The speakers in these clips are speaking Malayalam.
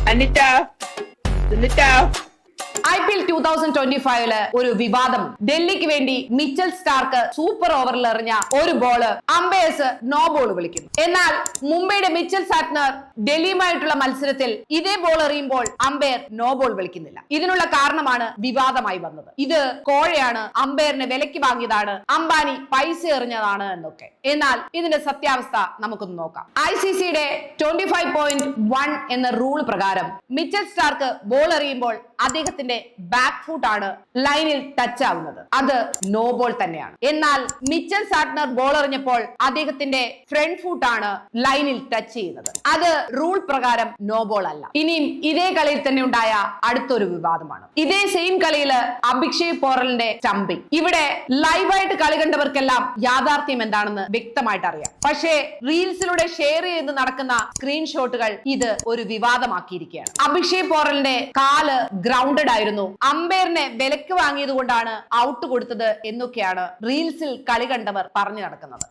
അനിറ്റ എന്നിട്ട IPL 2025 ഒരു വിവാദം. ഡൽഹിക്ക് വേണ്ടി മിച്ചൽ സ്റ്റാർക്ക് സൂപ്പർ ഓവറിൽ എറിഞ്ഞ ഒരു ബോള് അമ്പയേഴ്സ് നോ ബോൾ വിളിക്കുന്നു. എന്നാൽ മുംബൈയുടെ മിച്ചൽ സാറ്റ്നർ ഡൽഹിയുമായിട്ടുള്ള മത്സരത്തിൽ ഇതേ ബോൾ എറിയുമ്പോൾ അമ്പയർ നോ ബോൾ വിളിക്കുന്നില്ല. ഇതിനുള്ള കാരണമാണ് വിവാദമായി വന്നത്. ഇത് കോഴയാണ്, അമ്പയറിനെ വിലക്ക് വാങ്ങിയതാണ്, അംബാനി പൈസ എറിഞ്ഞതാണ് എന്നൊക്കെ. എന്നാൽ ഇതിന്റെ സത്യാവസ്ഥ നമുക്കൊന്ന് നോക്കാം. ICCയുടെ 25.1 എന്ന റൂൾ പ്രകാരം മിച്ചൽ സ്റ്റാർക്ക് ബോൾ എറിയുമ്പോൾ അദ്ദേഹത്തിന്റെ ബാക്ക് ഫുട്ട് ആണ് ലൈനിൽ ടച്ച് ആവുന്നത്. അത് നോ ബോൾ തന്നെയാണ്. എന്നാൽ മിച്ചൽ സാറ്റ്നർ ബോൾ എറിഞ്ഞപ്പോൾ അദ്ദേഹത്തിന്റെ ഫ്രണ്ട് ഫുട്ട് ആണ് ലൈനിൽ ടച്ച് ചെയ്യുന്നത്. അത് റൂൾ പ്രകാരം നോ ബോൾ അല്ല. ഇനിയും ഇതേ കളിയിൽ തന്നെ ഉണ്ടായ അടുത്തൊരു വിവാദമാണ്. ഇതേ സെയിം കളിയിൽ അഭിഷേക് പോറലിന്റെ സ്റ്റംപിംഗ്. ഇവിടെ ലൈവായിട്ട് കളി കണ്ടവർക്കെല്ലാം യാഥാർത്ഥ്യം എന്താണെന്ന് വ്യക്തമായിട്ട് അറിയാം. പക്ഷേ റീൽസിലൂടെ ഷെയർ ചെയ്ത് നടക്കുന്ന സ്ക്രീൻഷോട്ടുകൾ ഇത് ഒരു വിവാദമാക്കിയിരിക്കുകയാണ്. അഭിഷേക് പോറലിന്റെ കാല് ഗ്രൗണ്ടഡ് ആയിരുന്നു, അമ്പയറിനെ വിലക്ക് വാങ്ങിയത് കൊണ്ടാണ് ഔട്ട് കൊടുത്തത് എന്നൊക്കെയാണ് റീൽസിൽ കളി കണ്ടവർ പറഞ്ഞു നടക്കുന്നത്.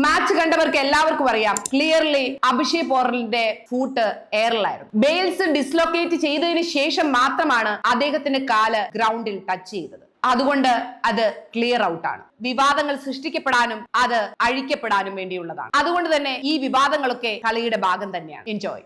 മാച്ച് കണ്ടവർക്ക് എല്ലാവർക്കും അറിയാം, ക്ലിയർലി അഭിഷേക് പോറലിന്റെ ഫൂട്ട് എയറിലായിരുന്നു. ബെയിൽസ് ഡിസ്ലൊക്കേറ്റ് ചെയ്തതിന് ശേഷം മാത്രമാണ് അദ്ദേഹത്തിന്റെ കാല് ഗ്രൗണ്ടിൽ ടച്ച് ചെയ്തത്. അതുകൊണ്ട് അത് ക്ലിയർ ഔട്ടാണ്. വിവാദങ്ങൾ സൃഷ്ടിക്കപ്പെടാനും അത് അഴിക്കപ്പെടാനും വേണ്ടിയുള്ളതാണ്. അതുകൊണ്ട് തന്നെ ഈ വിവാദങ്ങളൊക്കെ കളിയുടെ ഭാഗം തന്നെയാണ്. എൻജോയ്.